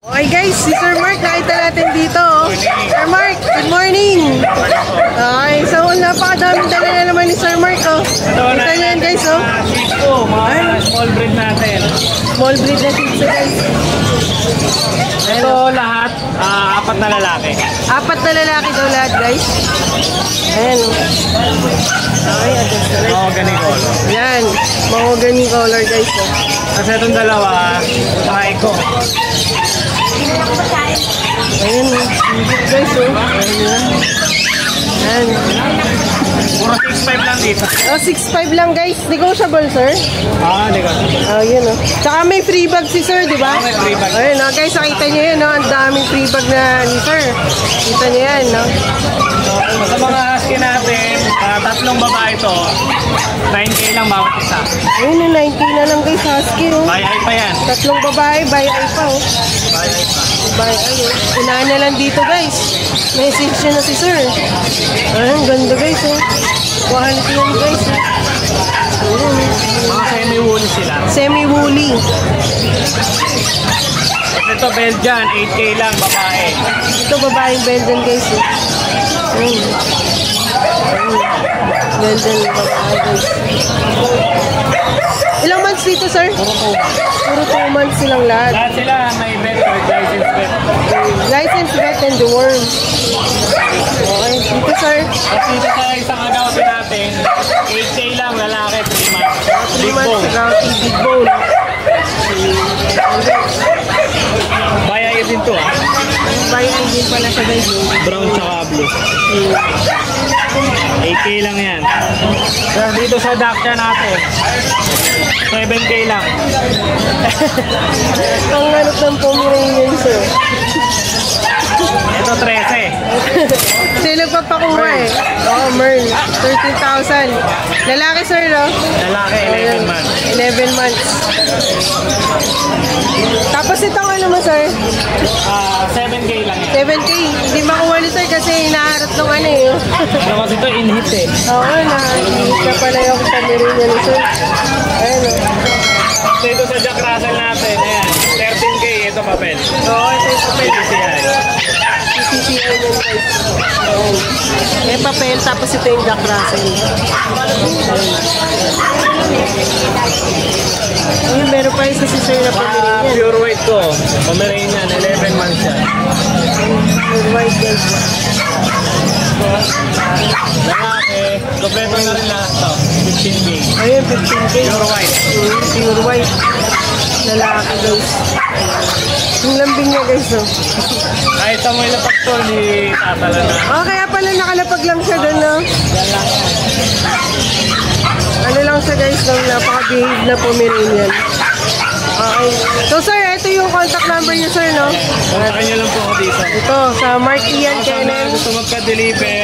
Okay guys, si Sir Mark nakita natin dito. Sir Mark, good morning. Okay, so napakadaming dala na naman ni Sir Mark. Kita nyo yan guys. Mga small breed natin. Small breed na shih tzu guys. Ito lahat, 4 na lalaki. 4 na lalaki daw lahat guys. Ayan. Okay, adjust na rin. Mahogany color. Yan, mahogany color guys. Kasi itong dalawa, Maiko. Ayan guys. Ayan. Puro 6'5 lang dito. 6'5 lang guys. Negotiable sir? Negotiable. Yun Tsaka may free bag si sir, di ba? May free bag. Ayun guys, nakita nyo yun Ang daming free bag na ni sir. Kita nyo yan Sa mga husky natin, 3 babae ito, 9K lang bawat isa. Ayun 9K na lang guys, husky Buy eye pa yan. 3 babae, buy eye pa Buy eye pa. Buy eye Unahan na lang dito guys. Message nyo na si sir. Ayun, ganda guys Quality yan guys Mga semi-woolly sila. Semi-woolly. Ito Belgian, 8K lang babae. Ito babaeng Belgian guys Belgian babae guys. Ilang months dito sir? Puro 2 months silang lahat. Lahat sila may vet or license vet. License vet and the worm. Okay, dito sir. At dito sa isang agawin natin, 8K lang lalaki, 3 months. 3 months agawin, big bone. Bayay din to Bayay din pala sa guys. Brown tsaka blue. 8K lang yan. So, dito sa Dacia natin, 7K lang. Ang ganap ng Pomeranian sir. Ito 13. Sino nagpapakuha Merl. 13,000. Lalaki sir Lalaki, 11 months. 11 months. Tapos itong ano mo sir? 7K lang yan. 7K. Hindi makuha ni sir kasi hinaharap ng ano Ano kasi ito in-hit Oo, na-hit na pala yung Pomeranian ni sir. Ayun Dito sa Jack Russell natin, ayan, 13K, ito papel. Oo, ito yung papel. PCCI. PCCI yan guys. May papel, tapos ito yung Jack Russell. Ayun, meron pa isa si sir na Pomeranian. Pure white ko, Pomeranian, 11 months yan. Pure white guys. Lalaki, kompleto na rin lahat to, 15K. Ayun, 15K. Pure white. Pure white. Lalaki guys. Yung lambing niya guys Kahit sa mga lapagtol, di tatala na. kaya pala nakalapag lang siya doon Yan lang yan. Ano lang siya guys napaka-behave na Pomeranian. Okay. So sir, ito yung contact number niyo sir Kontakin nyo lang po ako dito. Ito, sa Mark Ian Sa mga Kenen. gusto magka-deliver,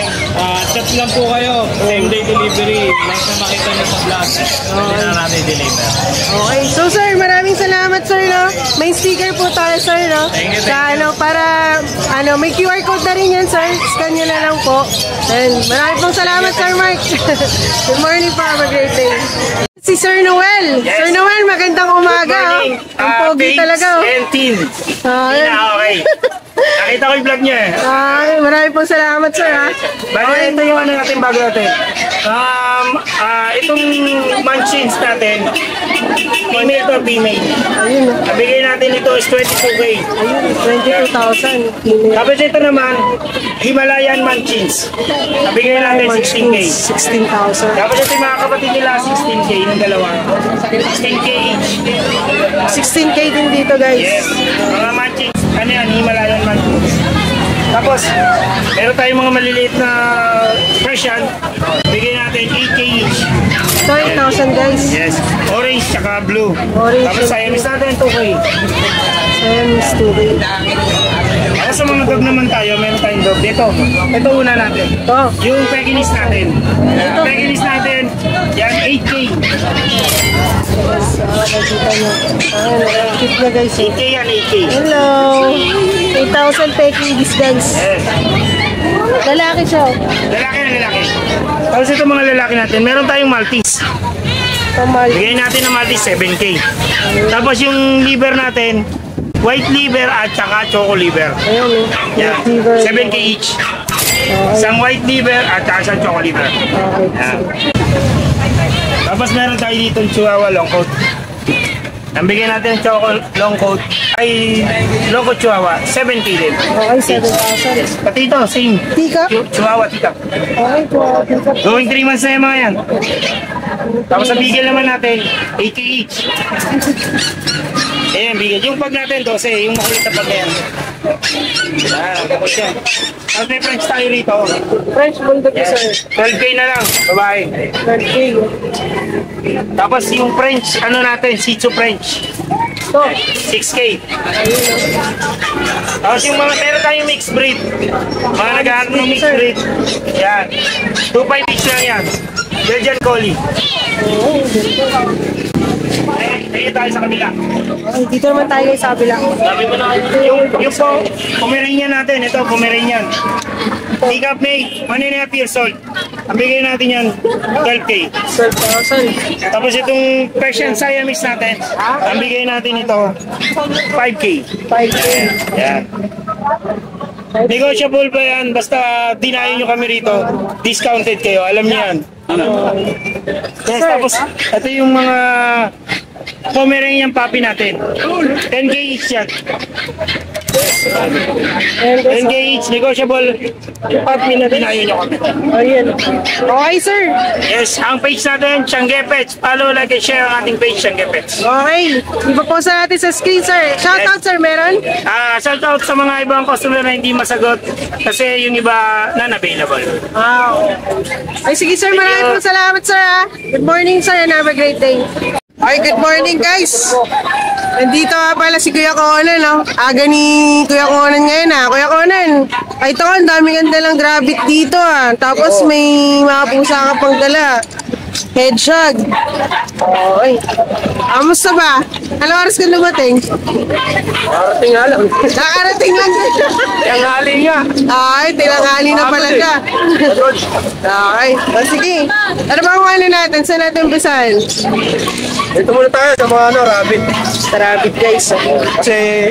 chat lang po kayo. Same day delivery. Like na makita nyo sa vlog. Pwede na natin deliver. Okay. So sir, maraming salamat sir May sticker po tayo sir Thank you, Sa para may QR code na rin yan sir. Scan nyo na lang po. And maraming pong salamat sir Mark. Good morning po. Have a great day. Si Sir Noel. Yes. Sir Noel, magandang umaga. Ang pogi talaga. And teen. Okay. Nakita ko yung vlog niya Maraming pong salamat sir Bale, ito yung ano natin bago natin. Itong munchkins natin, female to female. Ayun Nabigay natin ito is 22K. Ayun, 22,000. Tapos ito naman, Himalayan munchkins. Nabigay natin 16K. 16,000. Tapos ito yung mga kapatid nila, 16K yung dalawa. 16K each. 16K din dito guys. Yes. Mga munchkins, ano yan, Himalayan munchkins. Tapos, meron tayong mga maliliit na Persian. Bigay natin 8K each. 8,000 guys. Yes. Orange tsaka blue. Orange Tapos Siamese natin 2K. Siamese 2K. Tapos sa mga dog naman tayo, meron tayong dog. Ito una natin. Ito. Yung Pekingese natin. Pekingese natin, yan 8K. Nakikita nyo. Cute na guys. 8K yan, 8K. Hello. 8,000 Pekingese guys. Yes. Lalaki siya. Lalaki na lalaki. Tapos ito mga lalaki natin, meron tayong Maltese. Tamal. Bigay natin ng Maltese 7K. Tapos yung liver natin, white liver at saka choco liver. Ayun, Yan. liver. 7K each. Isang white liver at saka isang choco liver. Yan. Tapos meron tayo dito yung Chihuahua long coat. Ang bigyan natin yung choco long coat ay long coat Chihuahua, 7K din. Okay, 7,000. Pati ito, same. Tika? Chihuahua, tita. Okay, tika. Going 3 months na yung mga yan. Tapos sa bigel naman natin, 8K each. Ayan, bigel. Yung pag natin, 12, yung makulit na pag na yan. Ayan, tapos yan. Tapos may French tayo rito. French bulldog isa. 12K na lang, babae. 12K. Tapos yung French, ano natin, Shih Tzu French. Ito. 6K. Ayun, no? Tapos yung mga meron tayong mixed breed. Mga nag-aaral ng mixed breed. Yan. 2.5 each lang yan. Belgian Collie. Oo, dito. Ayun tayo sa kabila. Ay, dito naman tayo sa kabila. Sabi mo na, yung po, Pomeranian natin. Ito, Pomeranian. Take-up May, 1.5 years old. Ang bigay natin yan, 12K. 12,000. Tapos itong Persian Siamese natin, ang bigay natin ito, 5K. 5K. Yan. Negotiable ba yan? Basta dinayo nyo kami rito, discounted kayo. Alam niyo yan. Yes, tapos ito yung mga Pomeranian puppy natin. 10K each yan. 10K each, negotiable. Yung puppy na dinayo nyo kami. Ayan. Okay, sir. Yes, ang page natin, Tiangge Pets. Follow, like, and share ang ating page, Tiangge Pets. Okay. Ipapost na natin sa screen, sir. Shoutout, sir. Meron? Shout out sa mga ibang customer na hindi masagot kasi yung iba non-available. Ay, sige, sir. Maraming po salamat, sir. Good morning, sir, and have a great day. Ay, good morning, guys. Nandito nga pala si Kuya Conan, no? Aga ni Kuya Conan ngayon, ha? Kuya Conan, ay ito, ang daming ganda lang grabbit dito, ha? Tapos may mga pusa ka pang dala. Hedgehog. Okay. Kamusta ba? Anong oras ka lumating? Parating nga lang. Nakarating lang. Tanghali nga. Ay, tinanghali na pala siya. Okay. O, sige. Ano ba ang ano natin? Saan natin umpisahan? Ito muna tayo sa mga rabbit. Sa rabbit, guys. Kasi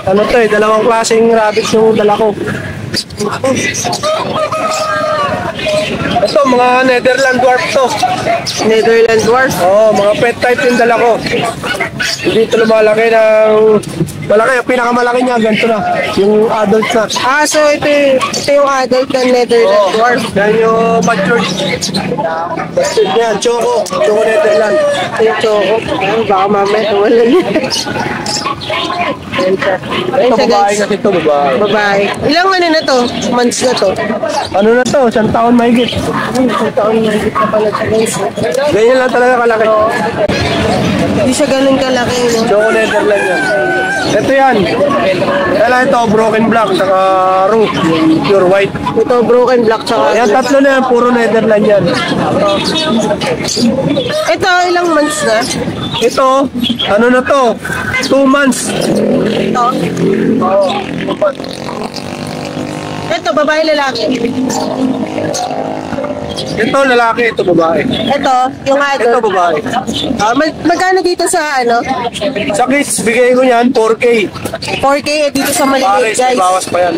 ano to dalawang klaseng rabbit yung dala ko. Ito mga Netherland dwarf to. Netherland dwarf. Oo, mga pet type yung dala ko. Hindi ito lumalaki ng malaki. Yung pinakamalaki niya, ganito na. Yung adult na. So ito yung adult ng Netherland dwarf. Yan yung matured. Yan, Choco. Choco Netherland. Ito yung choco. Baka mamaya tumalan niya. Ito babae kasi ito, babae. Babae. Ilang ano na to? Months na to? Ano na to? 1 taon mahigit. Isang taon na higit na pala siya, guys. Ganyan lang talaga kalaki. Hindi siya ganun kalaki, no? Choco Netherland yan. Ito yan. Kailan ito, broken black, saka root, pure white. Ito, broken black tsaka. Yan, tatlo na yan, puro Netherland yan. Ito, ilang months na? Ito, ano na to? 2 months. Ito. Ito, babae lalaki. Ito, lalaki, ito, babae. Ito, yung Ito, adult. babae. Magkano dito sa ano? Sa kids, bigay ko yan, 4K. 4K dito sa maliliit, Pares, may guys. bawas pa yan.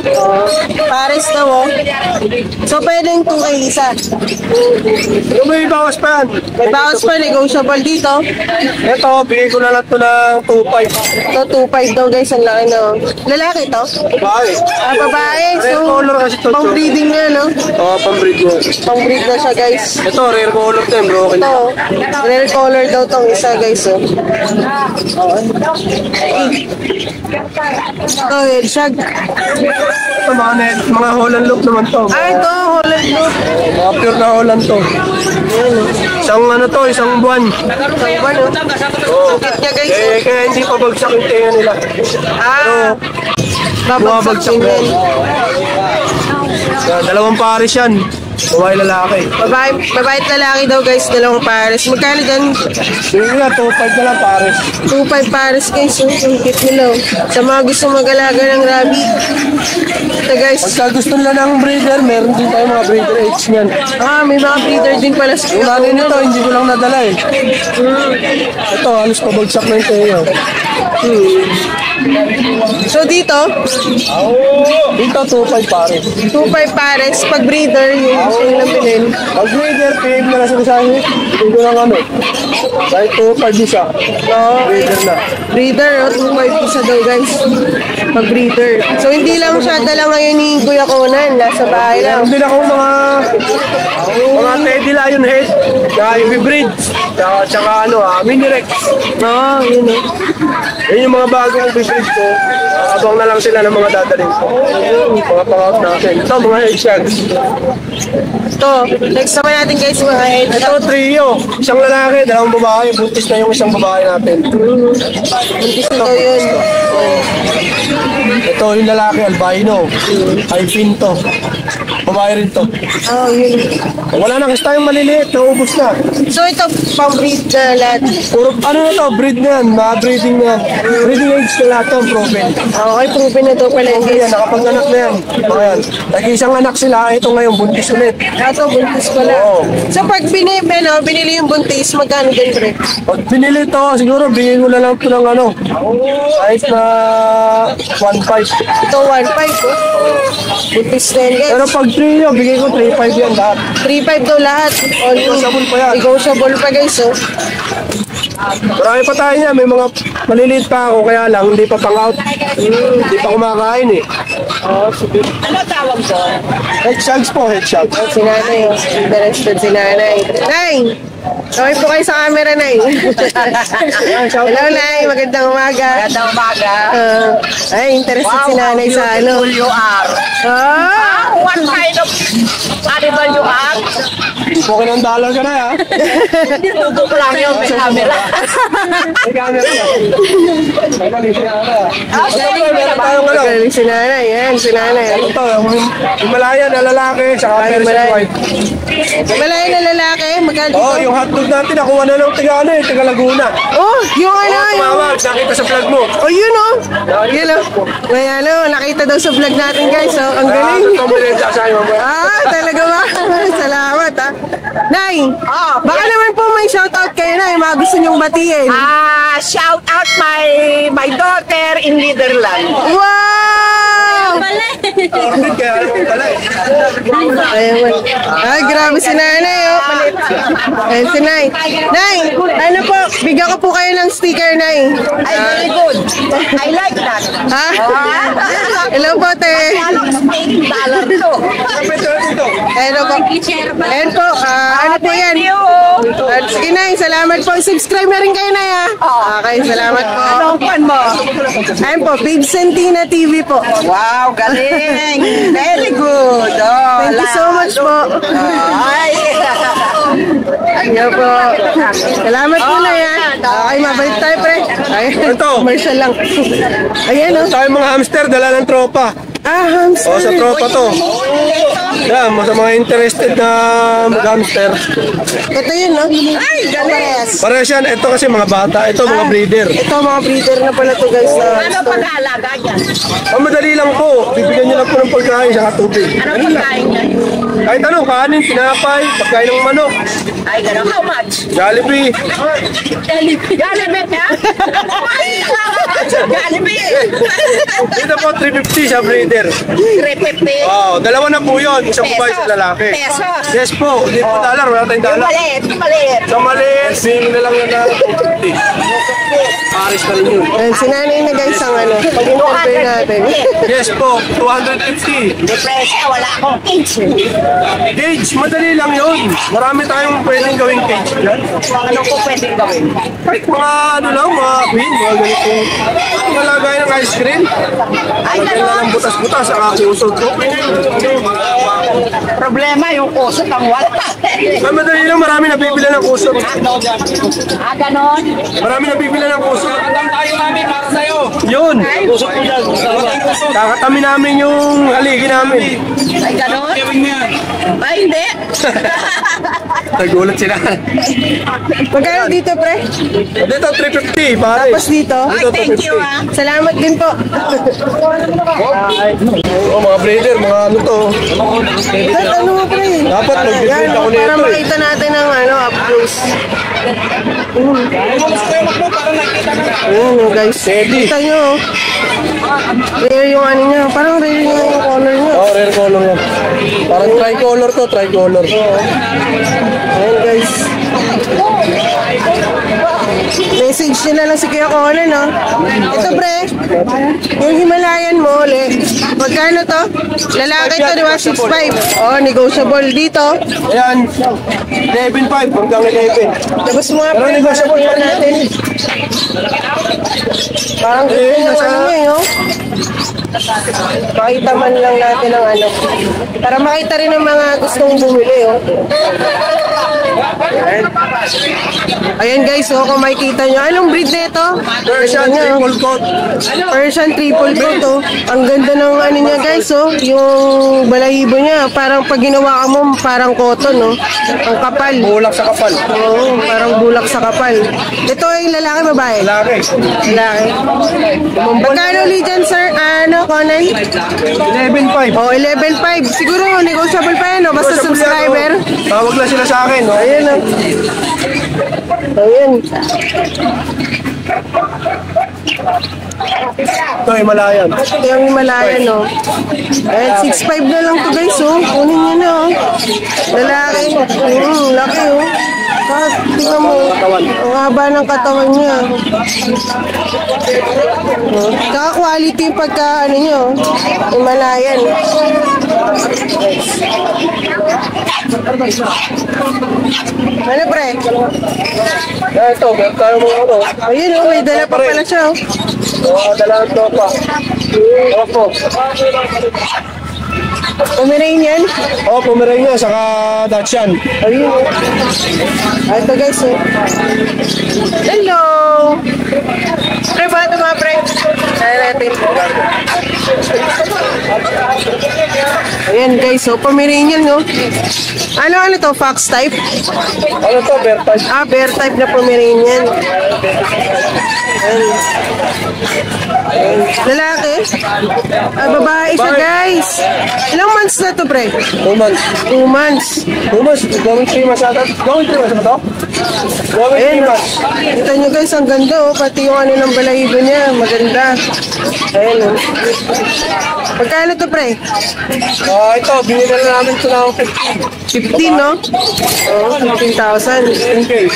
Pares na, oh. So, pwedeng 2K isa. Yung may bawas pa yan. May bawas pa, negotiable dito. Ito, bigay ko na lang to ng 2.5. Ito, 2.5 daw, guys. Ang laki, no? Lalaki to? Babae. Babae. Rare So, color kasi to. pang-breeding nga, no? Oo, pang-breed mo. Pang-breed na siya, guys. Ito, rare color to, broken. Ito, rare color daw tong isa, guys, oh. Ito, headshot. Ito, mga Holland look naman to. Ito, Holland look. Mga pure na Holland to. Isang ano to, isang buwan. Ang ano? Sakit niya, guys, oh. Kaya hindi pa bagsak yung tenga nila. Babagsak din yan. Dalawang pares yan. Babae lalaki. Babae at lalaki daw, guys, dalawang pares. Magkano dyan? Bigyan nga, 2.5 na lang pares. 2.5 pares, guys. Ang higit nila, oh. Sa mga gusto mag-alaga ng rabbit. Ito, guys. Pagka gusto nila ng breeder, meron din tayo mga breeder age niyan. May mga breeder din pala sa Yung natin nito, hindi ko lang nadala eh. Ito, halos pabagsak na yung tenga. So dito, Dito, 2.5 pare. 2.5 pares. Pag breeder, yung gusto nyo lang bilhin. Pag breeder, PM na lang sa sasahin. Hindi lang ano. Kahit 2.5 isa. Breeder na. Breeder, 2.5 isa daw guys. Pag breeder. So hindi lang siya dala ngayon ni Kuya Conan. Nasa bahay lang. Hindi na ako mga Teddy Lionhead. Tsaka yung breed. Tsaka ano, Mini Rex. Yun o. Yun yung mga bagong breed ko. Abang na lang sila ng mga dadaling ko. Mga pang-out natin. Ito, mga Haitians. Ito, next naman natin guys mga head. Ito, trio. Isang lalaki, dalawang babae. Buntis na yung isang babae natin. Ito yun. Ito yung lalaki, albino. Ay pinto. Babae rin to. Yun. Wala nang tayong maliliit, naubos na. So ito, pang-breed na lahat. Puro, ano na to, breed na yan, mga breeding na yan. Breeding age na lahat to, proven. Okay, proven na ito pala yung Yan, guys. nakapag-anak na yan. Ayan. Nag-isang anak sila, ito ngayon, buntis ulit. Ito, buntis pala. Oo. So pag binili yung buntis, magkano din pre? Pag pinili to, siguro, bigyan ko na lang ito ng ano, kahit na 1.5. Ito, 1.5 oh. Buntis na yan guys. Pero pag trio, bigay ko 3.5 yan lahat. 3.5 daw lahat. Negotiable pa yan. Negotiable pa guys oh. Marami pa tayo niya, may mga maliliit pa ako, kaya lang, hindi pa pang-out. Hindi pa kumakain eh. Ano tawag doon? Headshots po, headshots. Si nanay oh. Interested si nanay. Nay! Okay po kayo sa camera, Nay. Hello, Nay. Magandang umaga. Magandang umaga. Ay, interested si nanay sa ano. You are. What kind of animal you are? Okay ng dollar ka na ha. Tubo ko lang yun, may camera. May camera na. May camera na. Actually, Meron tayong ano. Magaling si nanay. Yan, si nanay. Ito, yung Himalaya na lalaki, saka Persian Himalaya. white. Malay na lalaki. Magkano Oh, dito? yung hotdog natin, nakuha na ng taga ano eh, taga Laguna. Oh, yung ano, yung... Tumawag, nakita sa vlog mo. Oh, yun oh. Yun oh. May ano, nakita daw sa vlog natin guys. Oh, ang galing. Pamilya sa asahin mo. Talaga ba? Salamat ah. Nay, baka naman po may shoutout kayo na yung mga gusto nyong batiin. Shout out my daughter in Netherlands. Wow! Kaya ano pala eh. Ayun. Ay, grabe si nanay, oh. Palit. Ayun si nay. Nay, ano po, bigyan ko po kayo ng sticker, nay. Ay, very good. I like that. Ha? Hello po, te. Dollar to. Ayun po. Ayun po, ano po yan? Sige, nay, salamat po. Subscribe na rin kayo, nay, ha? Okay, salamat po. Anong pan mo? Ayun po, Babe Santina TV po. Wow, galing. Very good. Oh, Thank you so much po. Ay. Ayun po. Salamat po na yan. Okay, mabalik tayo, pre. Ay, Ito. commercial lang. Ayan, oh. Tayo mga hamster, dala ng tropa. Hamster. O, sa tropa to. Yan, sa mga interested na hamster. Ito yun, no? Ay, galing. Parehas yan, ito kasi mga bata, ito mga breeder. Ito, mga breeder na pala to guys. Ano pag-aalaga niya? Ang madali lang po, bibigyan nyo lang po ng pagkain sa tubig. Ano pagkain niya? Kahit anong kanin, tinapay, pagkain ng manok, Ay, gano'n. How much? Jollibee. Jollibee niya? Jollibee. Dito po, 350 sa breeder. 350. Oh, dalawa na po yun, isang babae sa lalaki. Pesos. Yes po, hindi po dollar, wala tayong Yung dollar. maliit, yung maliit. Sa maliit, bing na lang yan na 250. Paris na rin yun. Ayan, sinanay na guys ang ano. Pag in-compare natin. Yes po, 250. Depresya, wala akong age. Cage, madali lang yun. Marami tayong pwedeng gawing cage dyan. Ano po pwedeng gawin? Kahit mga ano lang, mga queen, mga ganito. Malagay ng ice cream. Ay, Lagyan na gano'n. ng butas-butas, saka kusog ko. Problema yung kusot ang wala. Ay, madali lang, marami nabibila ng kusog. Ganon. Marami nabibila ng kusog. Yun! Kusog ko dyan. Kakatami namin yung haligi namin. Ay, ganon. Ay, hindi. Nagulat sila. Magkano dito, pre? Dito, 350, pare. Tapos dito. Ay, thank you, ah. Salamat din po. Oh, mga breeder, mga ano to. Ano mo, pre? Dapat mag-breed Yan, ako para nito eh. makita natin ang ano, up close. Ayan guys. Kita nyo. Rare yung ano niya. Parang rare nga yung color niya. Oh, rare color yan. Parang tricolor to, tricolor. Ayan guys. Message nyo na lang si Kuya Conan, no? Ito pre, yung Himalayan mo ulit. Magkano to? Lalaki to, di ba? 6'5". Oh, negotiable dito. Ayan, 11.5 hanggang 11. Tapos mga Pero pre, negotiable parang natin. Parang gusto nyo ano nyo, no? Makita man lang natin ang ano. Para makita rin ng mga gustong bumili, oh. Ayan guys, oh, kung makikita nyo. Anong breed na ito? Persian triple coat. Persian triple coat, oh. Ang ganda ng ano niya guys, oh. Yung balahibo niya, parang pag ginawa ka mo, parang cotton, oh. Ang kapal. Bulak sa kapal. Oo, parang bulak sa kapal. Ito ay lalaki, babae? Lalaki. Lalaki. Magkano ulit dyan, sir? Ano, Conan? 11.5. Oh, 11.5. Siguro, negotiable pa yan, oh. Basta subscriber. Tawag lang sila sa akin. No? Ayan, oh. Ayan. Ito, Himalayan. Ito yung Himalayan, no? Ayan, 6'5 na lang to guys, oh. Kunin nyo na, oh. Lalaki. Laki, oh. Tingnan mo, ang haba ng katawan niya. Tsaka quality yung pagka, ano nyo, Himalayan. Ano, pre? Ito, tayo mo ano. Ayun, oh, may dala pa pala siya, oh. Dala ng tropa. Opo. Pomeranian? Oh, Pomeranian, saka Dachshund. Ayun. Ito guys, oh. Hello! Pre, ba ito mga pre? Kaya natin. Ayan guys, oh. Pomeranian, no? Ano to? Fox type? Ano to, bear type? Ah, bear type na Pomeranian. Ayan. Ayan. Lalaki? Ah, babae siya guys. Ilang months na to, pre? 2 months. 2 months. 2 months, going 3 months ata. Going 3 months ba to? Going 3 Ayan, months. kita nyo guys, ang ganda, oh. Pati yung ano ng balahibo niya, maganda. Ayan, oh. Pagkano to, pre? Ito, binili na namin ito ng 15, no? Oo, 15,000. 15K.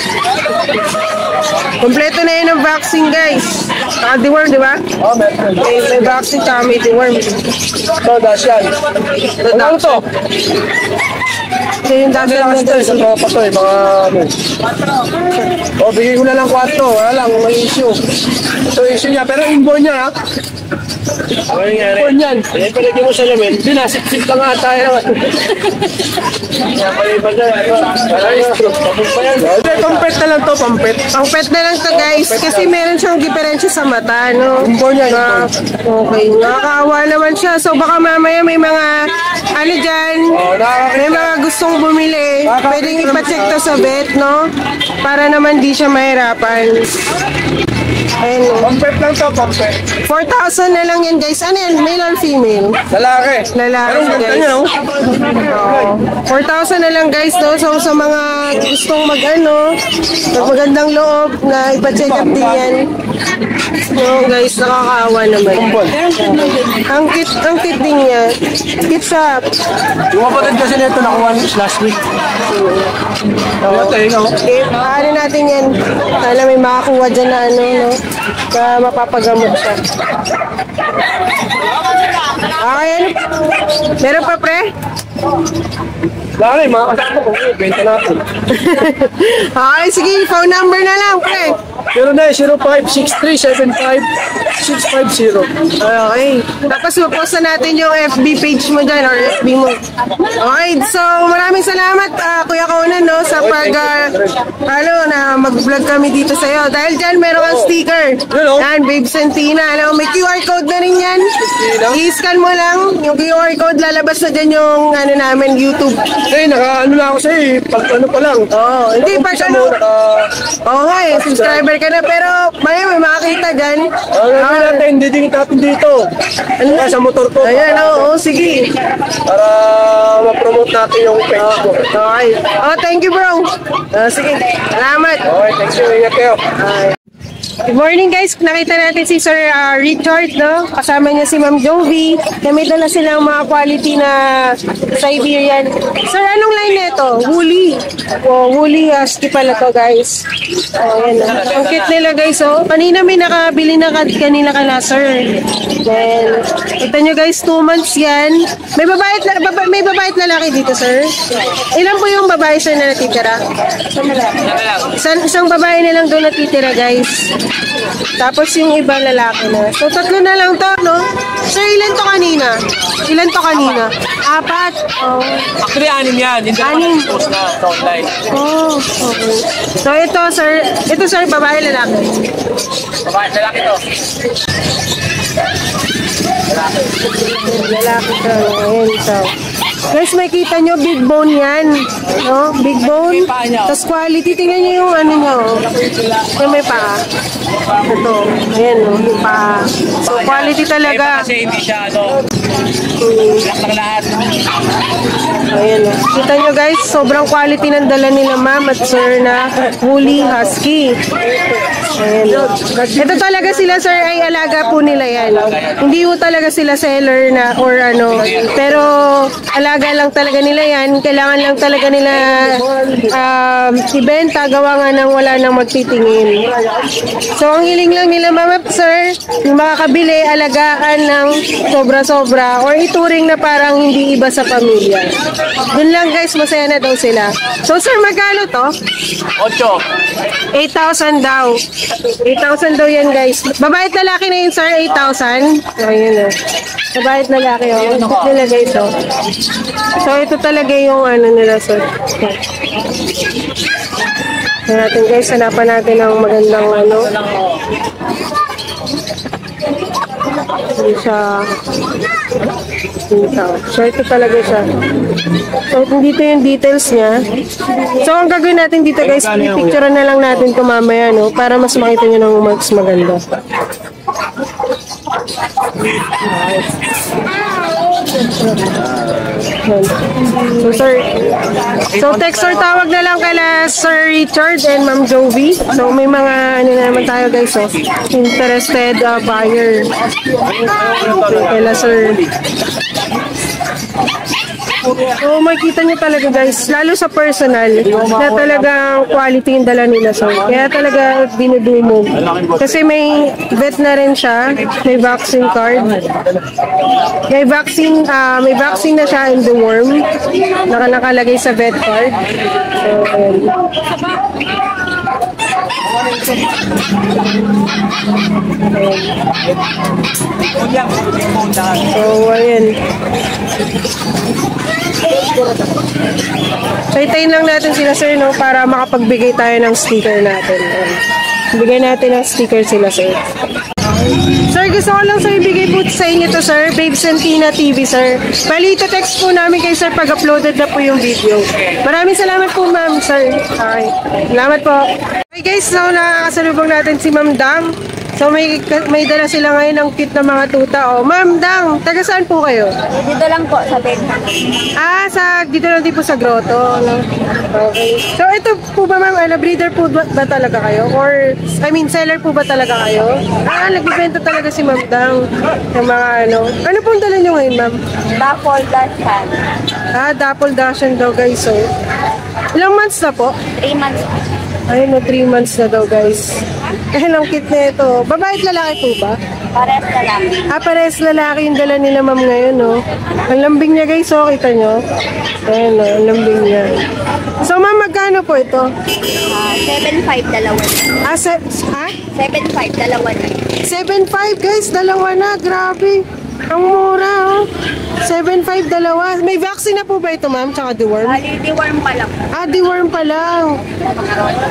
Kompleto na yun ang vaccine, guys. Saka deworm, di ba? Oh, meron. May vaccine, saka may deworm. Ito, Dachshund. Ano to? Ito yung Kasi dagat lang na kasi ito, isang tropa to eh, mga ano. Oh, bigay ko na lang 4. Wala lang, may issue. Ito issue niya, pero inborn niya ha. Ano nangyari? Inborn yan. Eh, palagyan mo sa lamin. Sinasip-sip ka nga tayo. Kaya pala iba dyan. Tapos pa yan. Hindi, pampet na lang to, pampet. Ang pet na lang to, guys. Kasi meron siyang diferensya sa mata, no? Inborn yan, Na, inborn. okay, nakakaawa naman siya. So baka mamaya may mga, ano dyan, may mga gustong bumili. Pwedeng ipacheck to sa vet, no? Para naman di siya mahirapan. Ayun, no? Pampet lang to, pampet. 4,000 na lang yan, guys. Ano yan? Male or female? Lalaki. Lalaki, Pero ang ganda guys. niya, no? Oo. 4,000 na lang guys, no? So sa mga gustong mag-ano, magandang loob na ipa-check up din yan. No guys, nakakaawa naman. Kumpol. Ang cute din niya. Cute siya. Yung kapatid kasi nito nakuha last week. Ito, no? Okay, ano natin yan? Sana may makakuha dyan na ano, no? Na mapapagamot siya. Okay, ano? Meron pa, pre? Laki, mga kasama ko. Benta natin. Okay, sige, phone number na lang, pre. 0905-6375-650. Okay. Tapos mapost na natin yung FB page mo dyan or FB mo. Okay. So, maraming salamat, Kuya Conan, no, sa na mag-vlog kami dito sa'yo. Dahil dyan, meron kang sticker. Hello. Yan, Babe Santina. Alam mo, may QR code na rin yan. I-scan mo lang yung QR code. Lalabas na dyan yung ano namin, YouTube. Eh, naka-ano na ako sa'yo eh. Pag ano pa lang. Oo. Hindi, pag Umpisa ano. mo, naka... Oo nga eh, subscriber ka na. Pero, may makakita dyan. gagawin natin, didingin natin dito. Ano nga sa motor ko? Ayan, oo, sige. Para ma-promote natin yung page ko. Okay. Oh, thank you, bro. Sige, salamat. Okay, thank you. Ingat kayo. Good morning guys, nakita natin si Sir Richard, no? Kasama niya si Ma'am Jovi. May dala silang mga quality na Siberian. Sir, anong line nito? Woolly. Oh, woolly husky pala to guys. Oh, yan. Ang cute nila guys, oh. Kanina may nakabili na kanila kala Sir. Then, kita nyo guys, 2 months yan. May babae at lalaki dito, Sir. Ilan po yung babae, Sir, na natitira? Isang babae na lang doon natitira guys. Tapos yung iba lalaki na. So, 3 na lang to, no? Sir, ilan to kanina? Ilan to kanina? 4? Oh. Actually, 6 yan. Hindi Anim. post na sa online. Oh, okay. So, ito, sir, babae lalaki. Babae, lalaki to. Lalaki to. Ayan, so. Guys, makita nyo, big bone yan. No? Big bone. Tapos quality, tingnan nyo yung ano nyo. Yung may paa. Ito. Ayan, no? Yung paa. So, quality talaga. Kasi hindi siya, lahat. Ayan, no? Kita nyo guys, sobrang quality ng dala nila ma'am at sir na woolly husky. Ayan, no? Ito talaga sila sir ay alaga po nila yan. Hindi po talaga sila seller na or ano. Pero alaga lang talaga nila yan. Kailangan lang talaga nila ibenta. Gawa nga nang wala nang magtitingin. So ang hiling lang nila ma'am at sir, yung makakabili, alagaan ng sobra-sobra or ituring na parang hindi iba sa pamilya. Dun lang guys, masaya na daw sila. So sir, magkano to? 8. 8,000 daw. 8,000 daw yan guys. Babae at lalaki na yun sir, 8,000. Ayun o. Babae at lalaki o. Ito nila guys o. So ito talaga yung ano nila sir. So natin guys, hanapan natin ang magandang ano. Siya. So ito talaga siya. So dito yung details niya. So ang gagawin natin dito guys, picture na lang natin ito mamaya no, para mas makita nyo ng mas maganda. So sir, so text or tawag na lang kala Sir Richard and Ma'am Jovi. So may mga ano na naman tayo guys, so interested buyer kala Sir. So makikita nyo talaga guys, lalo sa personal, na talagang quality yung dala nila. So kaya talaga dinudumog. Kasi may vet na rin siya, may vaccine card. May vaccine na siya in the worm. Nakalagay sa vet card. So ayan. So itayin lang natin sila sir no, para makapagbigay tayo ng sticker natin. Bigay natin ng sticker sila sir. Sir, gusto ko lang sir ibigay po sa inyo to sir, Babes and Tina TV sir. Bali, text po namin kay sir pag uploaded na po yung video. Maraming salamat po ma'am sir. Okay. Salamat po. Okay guys, so nakakasalubong natin si Ma'am Dang. So may dala sila ngayon ng cute na mga tuta. Oh, Ma'am Dang, taga saan po kayo? Dito lang po sa bed. Dito lang din po sa grotto. No? Okay. So ito po ba ma'am, breeder po ba talaga kayo? Or, seller po ba talaga kayo? Nagbibenta talaga si Ma'am Dang ng mga ano. Ano pong dala nyo ngayon ma'am? Dapol Dashan. Dapol Dashan daw guys. So, ilang months na po? 3 months. Ayun, 3 months na daw guys. Ang cute na ito. Babae at lalaki po ba? Pares na lang. Pares lalaki yung dala nila ma'am ngayon, no? Ang lambing niya guys, oh, kita nyo? Ayan, no, ang lambing niya. So ma'am, magkano po ito? 7.5 dalawa na. 7.5 dalawa na. 7.5 guys, dalawa na. Grabe. Ang mura, oh. 7.5 dalawa. May vaccine na po ba ito ma'am? Tsaka deworm? Deworm pa lang. Deworm pa lang.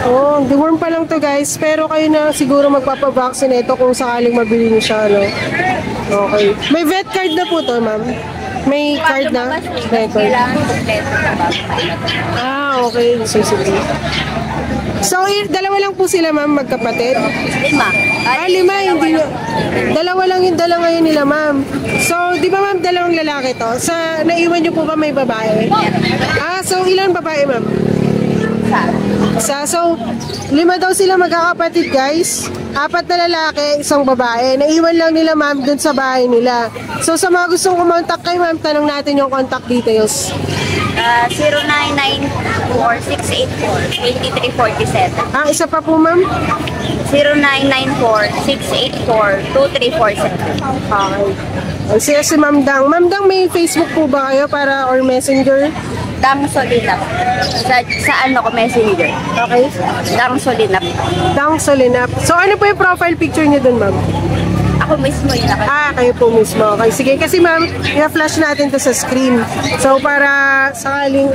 Oh, deworm pa lang to guys. Pero kayo na siguro magpapavaccine ito kung sakaling mabili niyo siya, no? Okay. May vet card na po to ma'am? May card na? Vet card. Kailangan kompleto. Okay. Sige. So, dalawa lang po sila, ma'am, magkapatid? 5. Lima, hindi nyo. Dalawa lang yung dala ngayon nila, ma'am. So, di ba, ma'am, dalawang lalaki to? Naiwan nyo po ba may babae? So, ilan babae, ma'am? So, 5 daw sila magkakapatid, guys. 4 na lalaki, 1 babae. Naiwan lang nila, ma'am, dun sa bahay nila. So, sa mga gustong kumontak kay ma'am, tanong natin yung contact details. 0994-684-2347. Isa pa po, ma'am? 0994-684-2347. Okay. Siya si Ma'am Dang. Ma'am Dang, may Facebook po ba kayo para or messenger? Dang Solinap. Sa ano ko, messenger. Okay. Dang Solinap. Dang Solinap. So, ano po yung profile picture niyo dun, ma'am? Ako mismo yun. Kayo po mismo. Okay, sige. Kasi ma'am, i-flash natin to sa screen. So, para sakaling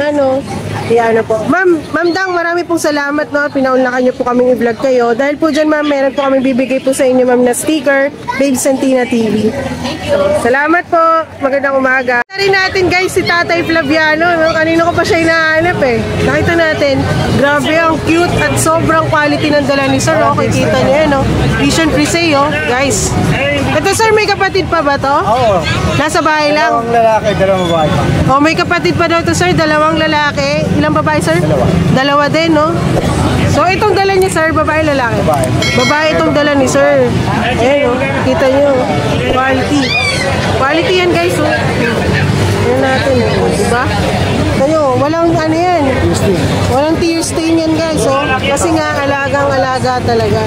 po. Ma'am Dang, marami pong salamat, no? Pinaunlakan niyo po kaming i-vlog kayo. Dahil po dyan, ma'am, meron po kami bibigay po sa inyo, ma'am, na sticker, Babe Santina TV. So, salamat po. Magandang umaga. Rin natin, guys, si Tatay Flaviano. No? Kanino ko pa siya hinahanap eh. Nakita natin. Grabe, ang cute at sobrang quality ng dala ni Sir. Okay, kita niyo yan, no? Vision Presay, oh. Guys. Ito, Sir, may kapatid pa ba to? Oo. Nasa bahay lang? 2 lalaki, 2 babae. May kapatid pa daw to, Sir. 2 lalaki. Ilang babae, Sir? 2 din, no? So, itong dala niya, Sir, babae, lalaki? Babae. Babae itong dala ni Sir. Ayan, oh. Kita niyo. Quality. Quality yan, guys, oh. Ayan natin, oh. Diba? Kayo, walang yan. Walang tear stain yan, guys, oh. Kasi nga, alagang-alaga talaga.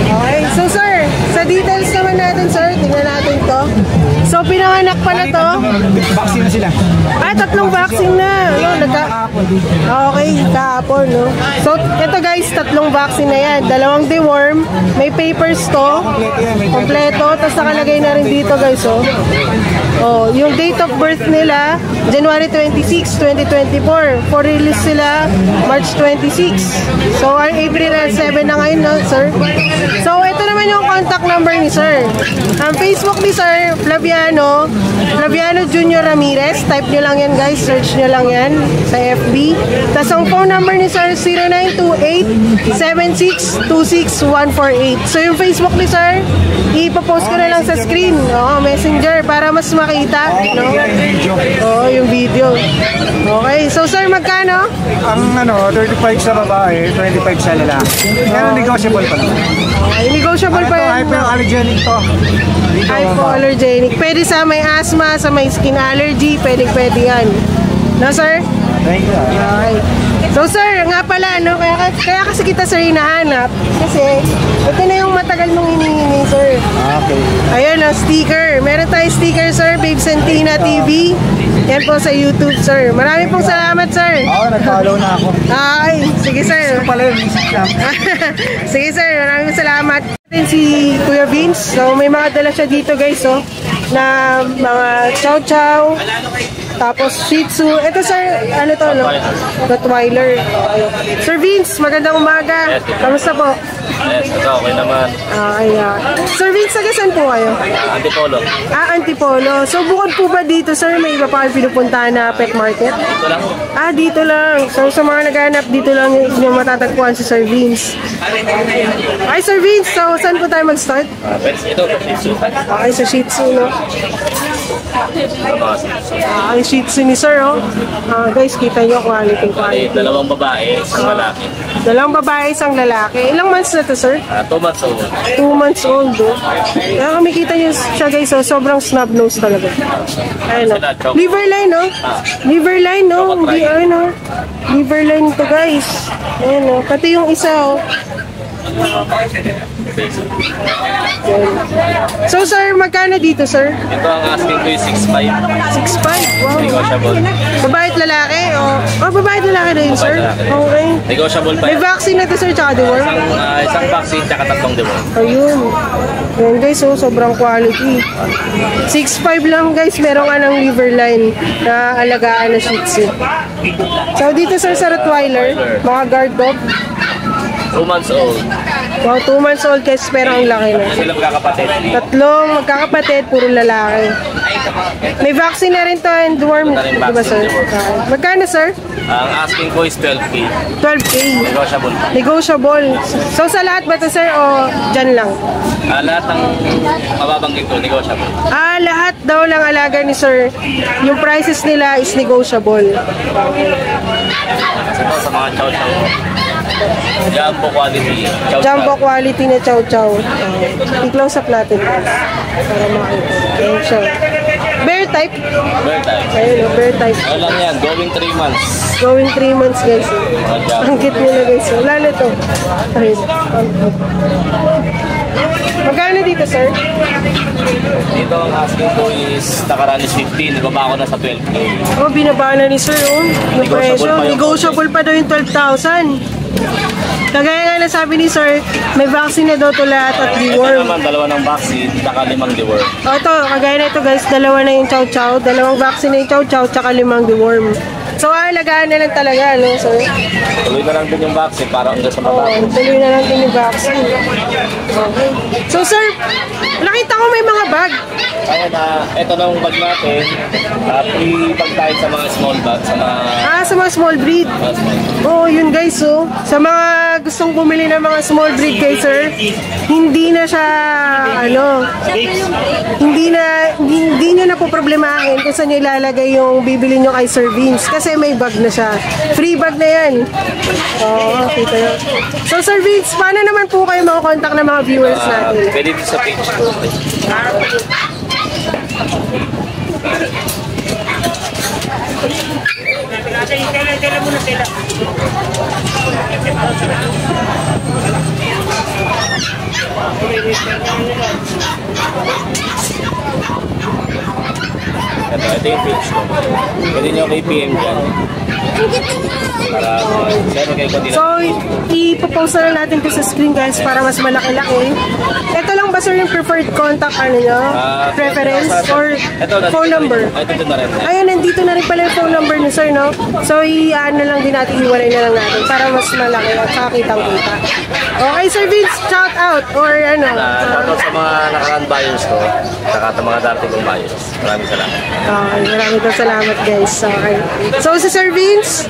Okay. So, Sir, sa details naman natin, Sir, tingnan natin to. So, pinanganak pala to. Vaccine na sila. 3 vaccine na. Okay, kahapon, no? So, ito guys, 3 vaccine na yan. 2 deworm, may papers to. Kompleto. Tapos nakalagay na rin dito, guys, oh. Yung date of birth nila, January 26, 2024. For release sila, March 26. So, April 7 na ngayon, no, Sir? So, ito naman yung contact number ni Sir. Ang Facebook ni Sir, Flaviano Junior Ramirez. Type nyo lang yan, guys. Search nyo lang yan sa FB. Tapos ang phone number ni Sir, 0928-7626-148. So, yung Facebook ni Sir, ipapost ko na lang sa screen. Messenger, para mas makita. No? Yung video. Okay. So, Sir, magkano? Ang 35 sa babae, 25 sa lalaki. Pero negotiable pa naman. Negotiable pa yan. Hypoallergenic to. Hypoallergenic. Pwede sa may asthma, sa may skin allergy, pwede yan. No, Sir? Thank you. Okay. So, Sir, nga pala, no? Kaya kasi kita, Sir, hinahanap. Kasi, ito na yung matagal mong hinihingi, Sir. Okay. Ayun, sticker. Meron tayong sticker, Sir, Babe Santina TV. Yan po sa YouTube, Sir. Maraming pong salamat, Sir. Nag-follow na ako. Ay, sige, Sir. Pala yung isip lang. Sige, Sir. Maraming salamat. Si Kuya Vince. So, may mga dala siya dito, guys, oh, na mga chow-chow. Tapos Shih Tzu. Ito, Sir, ano to, no? Rottweiler. Sir Vince, magandang umaga. Kamusta po? Yes, okay naman. Sir Vince, saan po kayo? Antipolo. Antipolo. So, bukod po ba dito, Sir, may iba pa kayo pinupuntahan na pet market? Dito lang. Dito lang. So, sa mga naghahanap, dito lang yung matatagpuan si Sir Vince. Ay, Sir Vince, so, saan po tayo mag-start? Pets ito, Shih Tzu. Okay, sa Shih Tzu, no? Ang Shih Tzu ni Sir, oh. Guys, kita nyo quality. 2 babae, 1 lalaki. 2 babae, 1 lalaki. Ilang months na to, Sir? 2 months old. 2 months old, oh. Kaya kami kita nyo siya, guys, oh. Sobrang snub nose talaga. Ayun, oh. Liverline, no? Liverline, no? Hindi, ano. Liverline to, guys. Ayun, oh. Pati yung isa, oh. So, Sir, magkano dito, Sir? Ito ang asking ko yung 6'5". 6'5"? Wow. Negotiable. Babae at lalaki? Babae at lalaki na yun, Sir? Okay. Negotiable pa May yan. vaccine na to, Sir, tsaka deworm? Isang vaccine, tsaka 3 deworm. Ayun. Ayan, guys, oh, sobrang quality. 6'5" lang, guys. Meron ka ng Liverline na alagaan na Shih Tzu. So, dito, Sir, sa Rottweiler, mga guard dog. 2 months old. Wow, 2 months old, guys, pero ang laki na. Sila magkakapatid. 3 magkakapatid, puro lalaki. May vaccine na rin to and deworm, di ba, Sir? Magkano, Sir? Ang asking ko is 12K. 12K. Negotiable pa. Negotiable. So sa lahat ba to sir o dyan lang? Lahat ng mababanggit ko, negotiable. Lahat daw lang alaga ni sir. Yung prices nila is negotiable. Ito sa mga chow-chow. Jumbo quality. Chow-chow. Jumbo quality na chow chow. I-close up natin guys. Para makita. Okay, so. Bear type. Bear type. Ayun, bear type. Ano lang yan, going 3 months. Going 3 months guys. Mga jumbo. Ang cute nila guys. Wala na to. Ayun. Magkano dito sir? Dito ang asking ko is nakaraan is 15. Nagaba ako na sa 12K. Oh, binaba na ni sir oh. Yung Negotiable presyo. pa yung Negotiable pa daw yung 12,000. Kagaya nga nasabi ni sir, may vaccine na daw to lahat at Ito deworm. naman, dalawa ng vaccine, tsaka 5 deworm. O ito, kagaya na ito guys, dalawa na yung chow chow, dalawang vaccine na yung chow chow, tsaka 5 deworm. So alagaan na lang talaga, no? So, Tuloy na lang din yung vaccine para hanggang sa oo, matapos. tuloy na lang din yung vaccine. Okay. So sir, nakita ko may mga bag. Kaya na, ito na yung bag natin. Free bag tayo sa mga small bag, sa mga Sa mga small breed. small. Oo, yun guys, oh. Sa mga gustong bumili ng mga small breed guys, sir, hindi na siya, hindi nyo na po problemahin kung saan nyo ilalagay yung bibili nyo kay Sir Vince. Kasi may bag na siya. Free bag na yan. Oo, kita nyo. So Sir Vince, paano naman po kayo makakontakt ng mga viewers natin? Pwede din sa page ko. Ito yung page ko. Pwede nyo kay PM dyan. Para share kayo konti So, ipopost na lang natin ito sa screen guys para mas malaki-laki. Ito lang ba sir yung preferred contact nyo? Preference or phone number? Ito na rin. Ayun, nandito na rin pala yung phone number ni sir, no? So, i-ano lang din natin, iwalay na lang natin para mas malaki at saka kitang-kita. Okay, Sir Vince, shout out or ano? Shoutout sa mga nakaraan buyers ko, saka sa mga dating kong buyers. Maraming salamat. Okay, maraming salamat guys. Okay. So, si Sir Vince,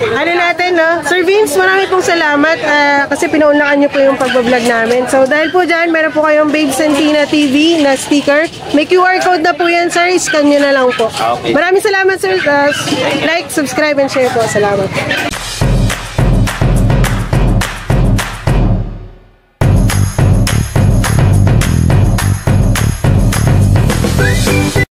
ano natin, no? Sir Vince, maraming pong salamat kasi pinaunlakan niyo po yung pagbablog namin. So, dahil po dyan, meron po kayong Babe Santina TV na sticker. May QR code na po yan, sir. Scan nyo na lang po. Okay. Maraming salamat, sir. Like, subscribe, and share po. Salamat.